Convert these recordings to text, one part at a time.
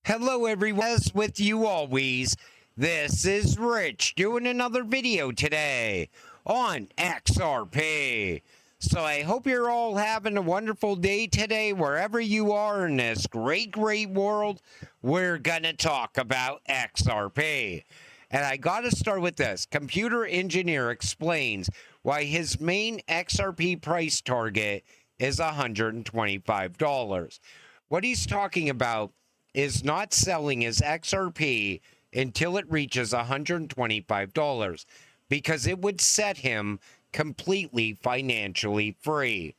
Hello everyone, as with you always, this is Rich doing another video today on XRP. So I hope you're all having a wonderful day today wherever you are in this great world. We're gonna talk about XRP. And I gotta start with this. Computer engineer explains why his main XRP price target is $125. What he's talking about is not selling his XRP until it reaches $125 because it would set him completely financially free.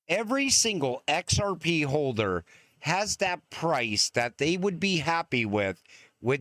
Every single XRP holder has that price that they would be happy with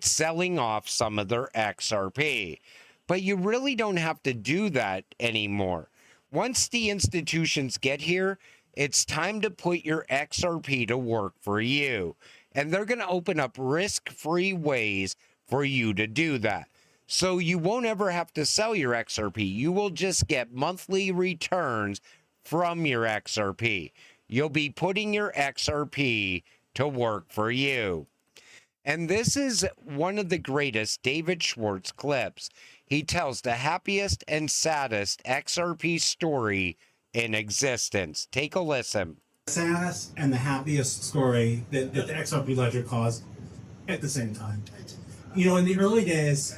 selling off some of their XRP. But you really don't have to do that anymore. Once the institutions get here, it's time to put your XRP to work for you. And they're going to open up risk-free ways for you to do that. So you won't ever have to sell your XRP. You will just get monthly returns from your XRP. You'll be putting your XRP to work for you. And this is one of the greatest David Schwartz clips. He tells the happiest and saddest XRP story in existence. Take a listen. Saddest and the happiest story that the XRP Ledger caused at the same time. You know, in the early days,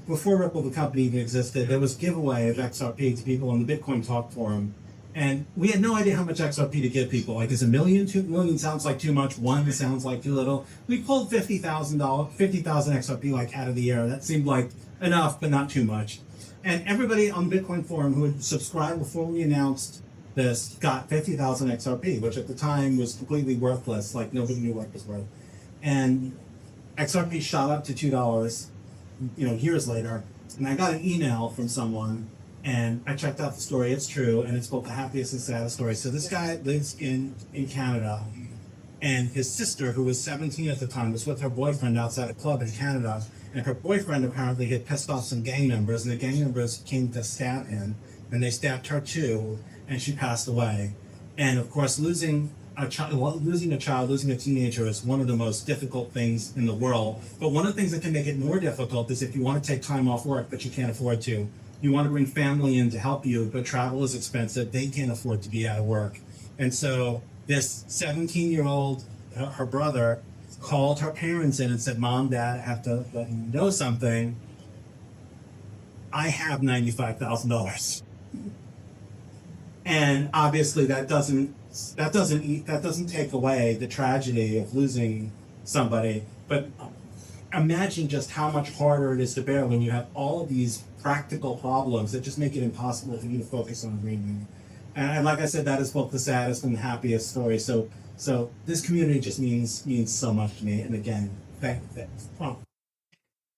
before Ripple, the company even existed, there was giveaway of XRP to people on the Bitcoin Talk forum. And we had no idea how much XRP to give people. Like, is a million, 2 million sounds like too much, one sounds like too little. We pulled $50,000, 50,000 XRP like out of the air. That seemed like enough, but not too much. And everybody on the Bitcoin forum who had subscribed before we announced this got 50,000 XRP, which at the time was completely worthless. Like, nobody knew what it was worth. And XRP shot up to $2, you know, years later. And I got an email from someone, and I checked out the story. It's true, and it's both the happiest and saddest story. So this guy lives in Canada, and his sister, who was 17 at the time, was with her boyfriend outside a club in Canada. And her boyfriend apparently had pissed off some gang members, and the gang members came to stab him, and they stabbed her too, and she passed away. And of course, losing a teenager is one of the most difficult things in the world. But one of the things that can make it more difficult is if you want to take time off work, but you can't afford to. You want to bring family in to help you, but travel is expensive. They can't afford to be out of work. And so this 17-year-old, her brother, called her parents in and said, "Mom, Dad, I have to let you know something. I have $95,000. And obviously that doesn't take away the tragedy of losing somebody. But imagine just how much harder it is to bear when you have all of these practical problems that just make it impossible for you to focus on dreaming. And like I said, that is both the saddest and the happiest story. So this community just means so much to me. And again, thanks.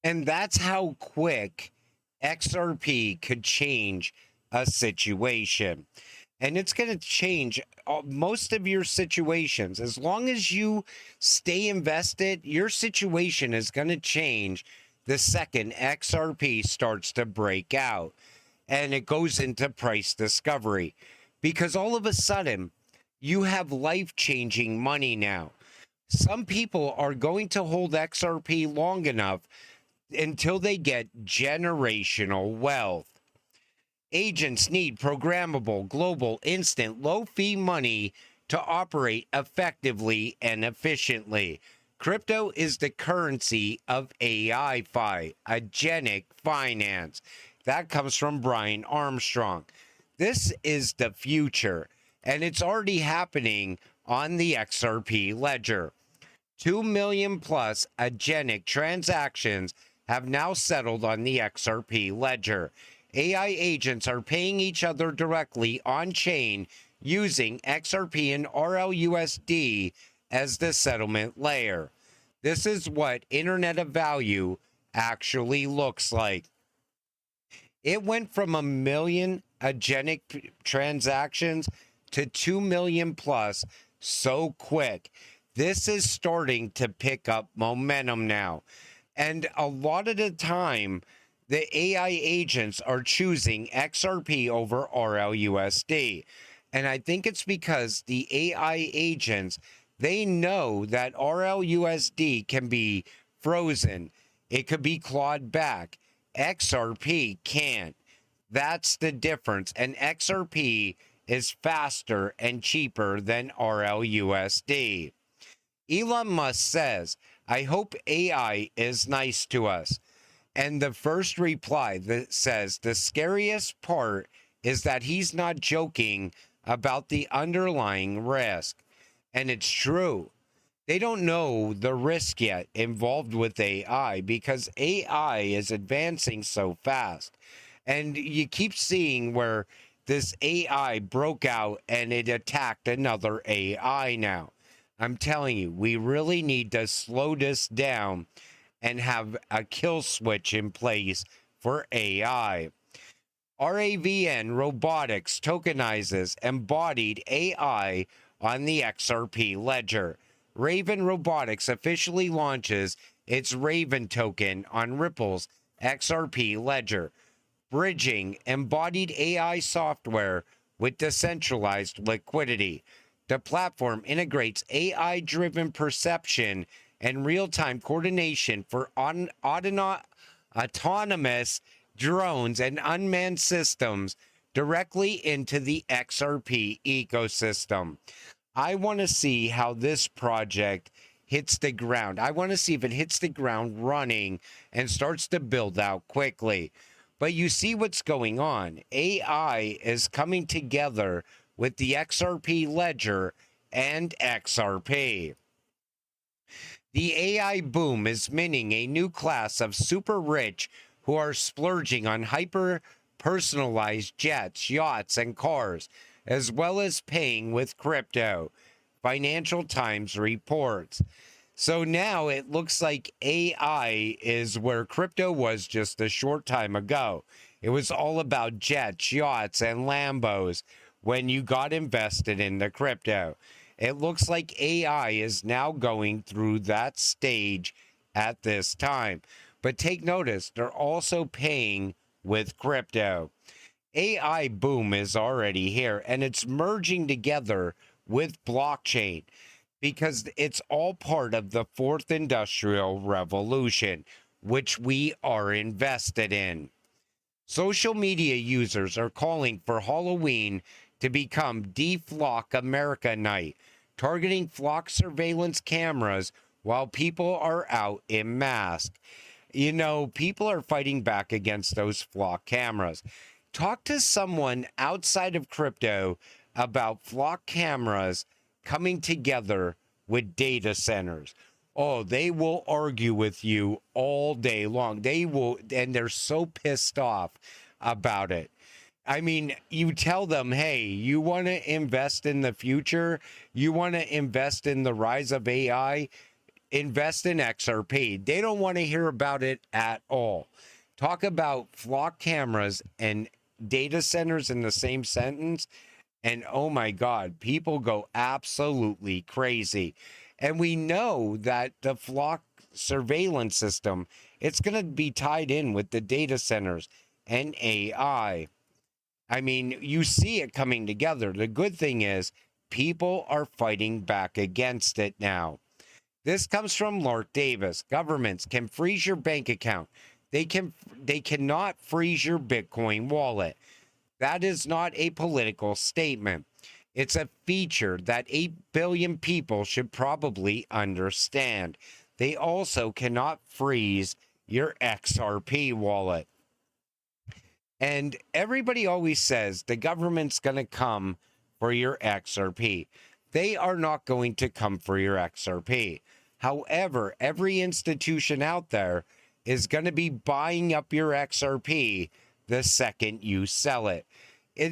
And that's how quick XRP could change a situation. And it's going to change most of your situations. As long as you stay invested, your situation is going to change the second XRP starts to break out and it goes into price discovery. Because all of a sudden, you have life-changing money now. Some people are going to hold XRP long enough until they get generational wealth. Agents need programmable, global, instant, low-fee money to operate effectively and efficiently. Crypto is the currency of AI-fi, agentic finance. That comes from Brian Armstrong. This is the future, and it's already happening on the XRP Ledger. 2 million plus agentic transactions have now settled on the XRP Ledger. AI agents are paying each other directly on-chain using XRP and RLUSD as the settlement layer. This is what Internet of Value actually looks like. It went from 1 million agentic transactions to 2 million plus so quick. This is starting to pick up momentum now. And a lot of the time, the AI agents are choosing XRP over RLUSD. And I think it's because the AI agents They know that RLUSD can be frozen. It could be clawed back. XRP can't. That's the difference. And XRP is faster and cheaper than RLUSD. Elon Musk says, I hope AI is nice to us. And the first reply that says the scariest part is that he's not joking about the underlying risk. And it's true. They don't know the risk yet involved with AI because AI is advancing so fast. And you keep seeing where this AI broke out and it attacked another AI now. I'm telling you, we really need to slow this down and have a kill switch in place for AI. RAVN Robotics tokenizes embodied AI on the XRP Ledger. Raven Robotics officially launches its Raven token on Ripple's XRP Ledger, bridging embodied AI software with decentralized liquidity. The platform integrates AI driven perception and real time coordination for autonomous drones and unmanned systems directly into the XRP ecosystem. I want to see how this project hits the ground. I want to see if it hits the ground running and starts to build out quickly. But you see what's going on. AI is coming together with the XRP Ledger and XRP. The AI boom is minting a new class of super rich who are splurging on hyper personalized jets, yachts, and cars, as well as paying with crypto. Financial Times reports. So now it looks like AI is where crypto was just a short time ago. It was all about jets, yachts, and Lambos when you got invested in the crypto. It looks like AI is now going through that stage at this time. But take notice, they're also paying with crypto. AI boom is already here, and it's merging together with blockchain because it's all part of the fourth industrial revolution, which we are invested in. Social media users are calling for Halloween to become Deflock America Night, targeting flock surveillance cameras while people are out in masks. You know, people are fighting back against those flock cameras. Talk to someone outside of crypto about flock cameras coming together with data centers. Oh, they will argue with you all day long. They will, and they're so pissed off about it. I mean, you tell them, hey, you want to invest in the future? You want to invest in the rise of AI? Invest in XRP. They don't want to hear about it at all. Talk about flock cameras and data centers in the same sentence, and oh my God, people go absolutely crazy. And we know that the flock surveillance system, it's going to be tied in with the data centers and AI. I mean, you see it coming together. The good thing is people are fighting back against it now. This comes from Lark Davis. Governments can freeze your bank account. They cannot freeze your Bitcoin wallet. That is not a political statement. It's a feature that 8 billion people should probably understand. They also cannot freeze your XRP wallet. And everybody always says the government's going to come for your XRP. They are not going to come for your XRP. However, every institution out there is going to be buying up your XRP the second you sell it.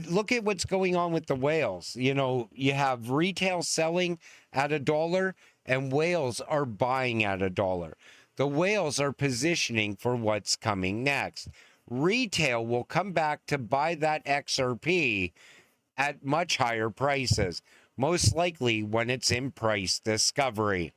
Look at what's going on with the whales. You know, you have retail selling at $1 and whales are buying at $1. The whales are positioning for what's coming next. Retail will come back to buy that XRP at much higher prices, most likely when it's in price discovery.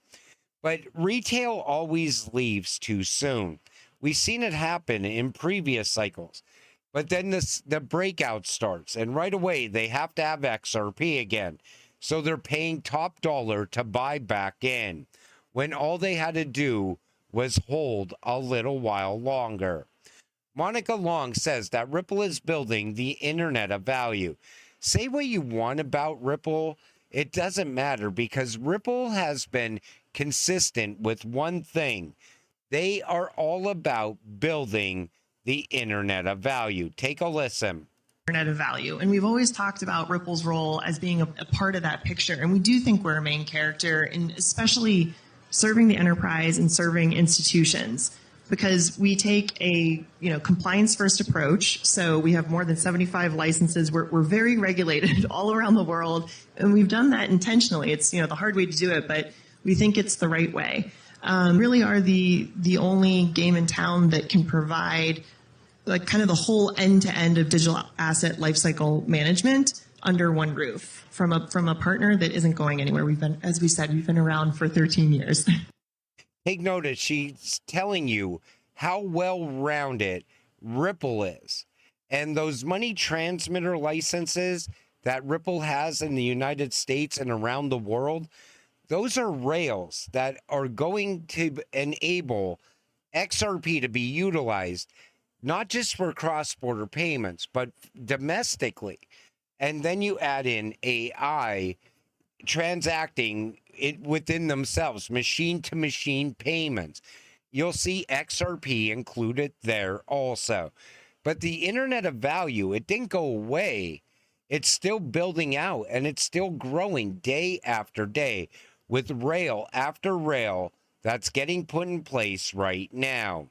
But retail always leaves too soon. We've seen it happen in previous cycles. But then the breakout starts, and right away they have to have XRP again. So they're paying top dollar to buy back in when all they had to do was hold a little while longer. Monica Long says that Ripple is building the internet of value. Say what you want about Ripple, it doesn't matter because Ripple has been consistent with one thing. They are all about building the internet of value. Take a listen. Internet of value. And we've always talked about Ripple's role as being a part of that picture. And we do think we're a main character in especially serving the enterprise and serving institutions, because we take a compliance first approach. So we have more than 75 licenses. We're very regulated all around the world. And we've done that intentionally. It's the hard way to do it, but we think it's the right way. Really are the only game in town that can provide like kind of the whole end-to-end of digital asset lifecycle management under one roof from a partner that isn't going anywhere. We've been, as we said, we've been around for 13 years. Take notice, she's telling you how well-rounded Ripple is. And those money transmitter licenses that Ripple has in the United States and around the world, those are rails that are going to enable XRP to be utilized not just for cross-border payments, but domestically. And then you add in AI transacting it within themselves, machine-to-machine payments. You'll see XRP included there also. But the Internet of Value, it didn't go away. It's still building out, and it's still growing day after day with rail after rail that's getting put in place right now.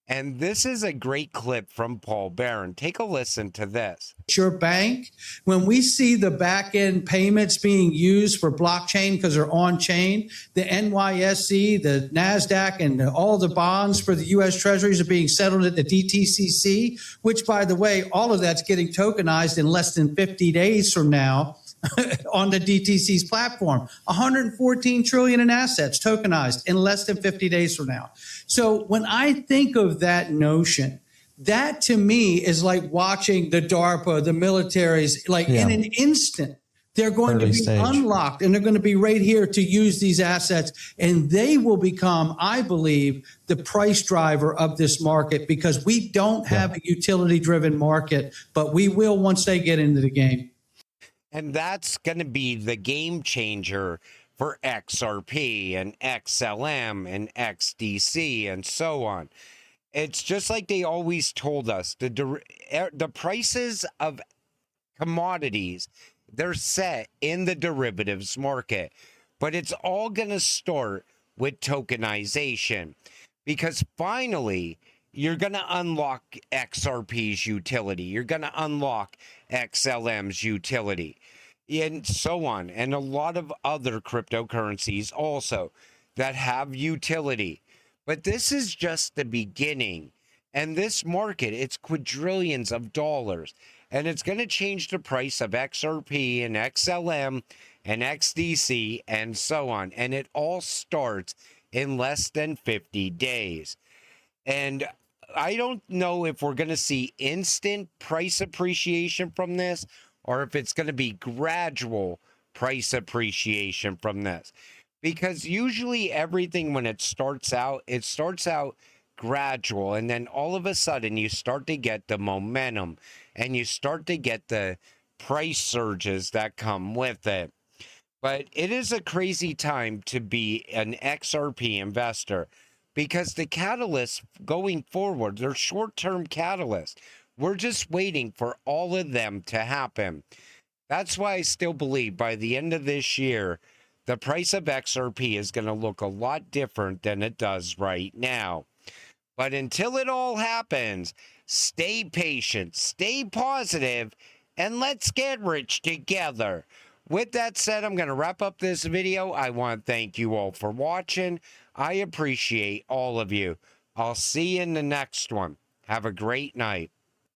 And this is a great clip from Paul Barron. Take a listen to this. Your bank, when we see the back end payments being used for blockchain because they're on chain, the NYSE, the NASDAQ, and all the bonds for the U.S. Treasuries are being settled at the DTCC, which, by the way, all of that's getting tokenized in less than 50 days from now. On the DTC's platform, 114 trillion in assets tokenized in less than 50 days from now. So when I think of that notion, that to me is like watching the DARPA, the militaries, like in an instant, they're going to be unlocked and they're going to be right here to use these assets. And they will become, I believe, the price driver of this market, because we don't have a utility driven market, but we will once they get into the game. And that's going to be the game changer for XRP and XLM and XDC and so on. It's just like they always told us, the prices of commodities, they're set in the derivatives market. But it's all going to start with tokenization, because finally you're going to unlock XRP's utility. You're going to unlock XLM's utility and so on. And a lot of other cryptocurrencies also that have utility. But this is just the beginning. And this market, it's quadrillions of dollars. And it's going to change the price of XRP and XLM and XDC and so on. And it all starts in less than 50 days. And I don't know if we're going to see instant price appreciation from this, or if it's going to be gradual price appreciation from this. Because usually everything, when it starts out gradual, and then all of a sudden you start to get the momentum and you start to get the price surges that come with it. But it is a crazy time to be an XRP investor, because the catalysts going forward, they're short-term catalysts. We're just waiting for all of them to happen. That's why I still believe by the end of this year, the price of XRP is going to look a lot different than it does right now. But until it all happens, stay patient, stay positive, and let's get rich together. With that said, I'm going to wrap up this video. I want to thank you all for watching. I appreciate all of you. I'll see you in the next one. Have a great night.